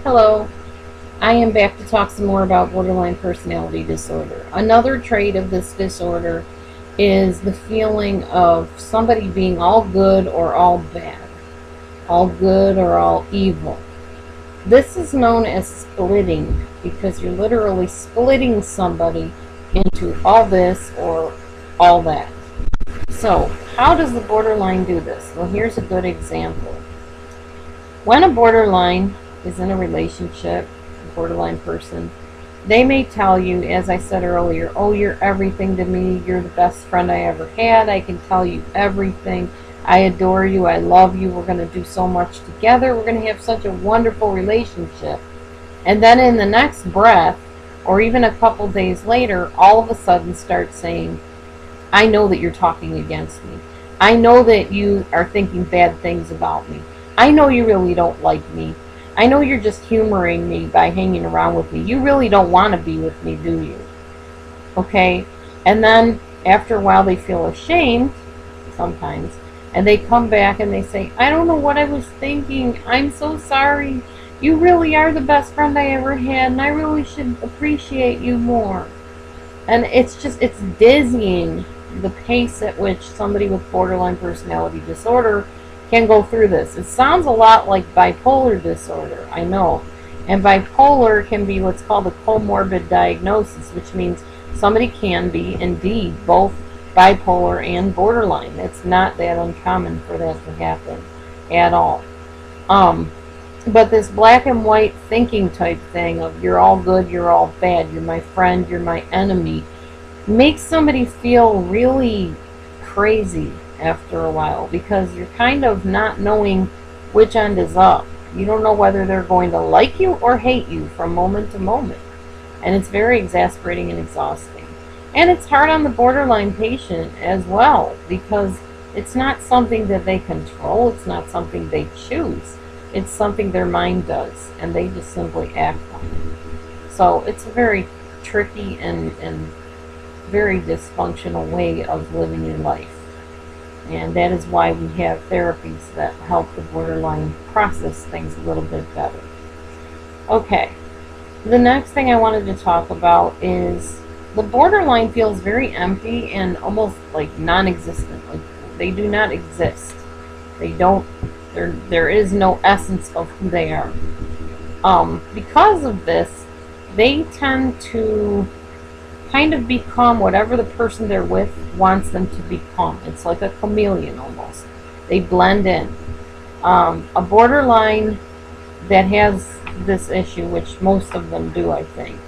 Hello, I am back to talk some more about borderline personality disorder. Another trait of this disorder is the feeling of somebody being all good or all bad, all good or all evil. This is known as splitting because you're literally splitting somebody into all this or all that. So, how does the borderline do this? Well, here's a good example. When a borderline is in a relationship, a borderline person, they may tell you, as I said earlier, oh, you're everything to me. You're the best friend I ever had. I can tell you everything. I adore you. I love you. We're going to do so much together. We're going to have such a wonderful relationship. And then in the next breath, or even a couple days later, all of a sudden start saying, I know that you're talking against me. I know that you are thinking bad things about me. I know you really don't like me. I know you're just humoring me by hanging around with me. You really don't want to be with me, do you? Okay? And then after a while they feel ashamed, sometimes, and they come back and they say, I don't know what I was thinking. I'm so sorry. You really are the best friend I ever had, and I really should appreciate you more. And it's dizzying the pace at which somebody with borderline personality disorder can go through this. It sounds a lot like bipolar disorder, I know. And bipolar can be what's called a comorbid diagnosis, which means somebody can be indeed both bipolar and borderline. It's not that uncommon for that to happen at all. But this black and white thinking type thing of you're all good, you're all bad, you're my friend, you're my enemy, makes somebody feel really crazy after a while, because you're kind of not knowing which end is up. You don't know whether they're going to like you or hate you from moment to moment. And it's very exasperating and exhausting. And it's hard on the borderline patient as well, because it's not something that they control, it's not something they choose. It's something their mind does, and they just simply act on it. So it's a very tricky and very dysfunctional way of living your life. And that is why we have therapies that help the borderline process things a little bit better. Okay, the next thing I wanted to talk about is the borderline feels very empty and almost like non-existent. Like they do not exist. They don't, there is no essence of who they are. Because of this, they tend to kind of become whatever the person they're with wants them to become. It's like a chameleon almost. They blend in. A borderline that has this issue, which most of them do, I think,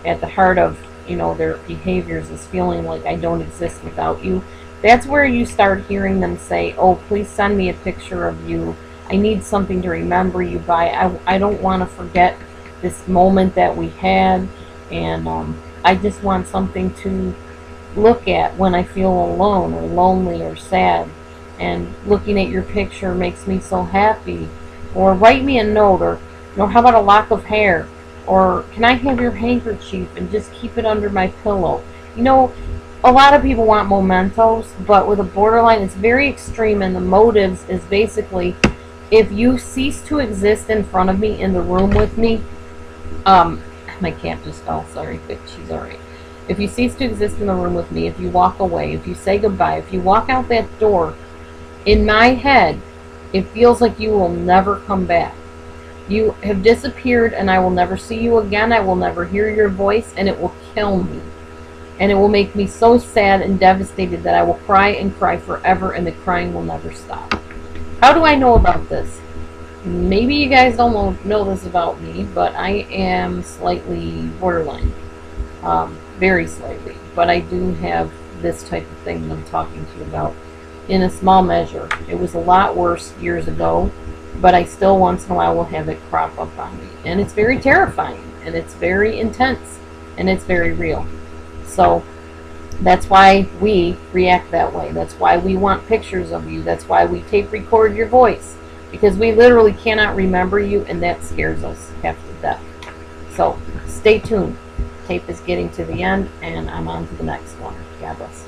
at the heart of their behaviors is feeling like I don't exist without you. That's where you start hearing them say, oh, please send me a picture of you. I need something to remember you by. I don't want to forget this moment that we had, and I just want something to look at when I feel alone or lonely or sad. And looking at your picture makes me so happy. Or write me a note, or how about a lock of hair? Or can I have your handkerchief and just keep it under my pillow? A lot of people want mementos, but with a borderline, it's very extreme, and the motives is basically, if you cease to exist in front of me in the room with me, my cat just fell, sorry, but she's alright. If you cease to exist in the room with me, if you walk away, if you say goodbye, if you walk out that door, in my head, it feels like you will never come back. You have disappeared, and I will never see you again. I will never hear your voice, and it will kill me. And it will make me so sad and devastated that I will cry and cry forever, and the crying will never stop. How do I know about this? Maybe you guys don't know this about me, but I am slightly borderline. Very slightly. But I do have this type of thing that I'm talking to you about in a small measure. It was a lot worse years ago, but I still once in a while will have it crop up on me. And it's very terrifying, and it's very intense, and it's very real. So that's why we react that way. That's why we want pictures of you. That's why we tape record your voice. Because we literally cannot remember you, and that scares us half to death. So stay tuned. Tape is getting to the end, and I'm on to the next one. God bless.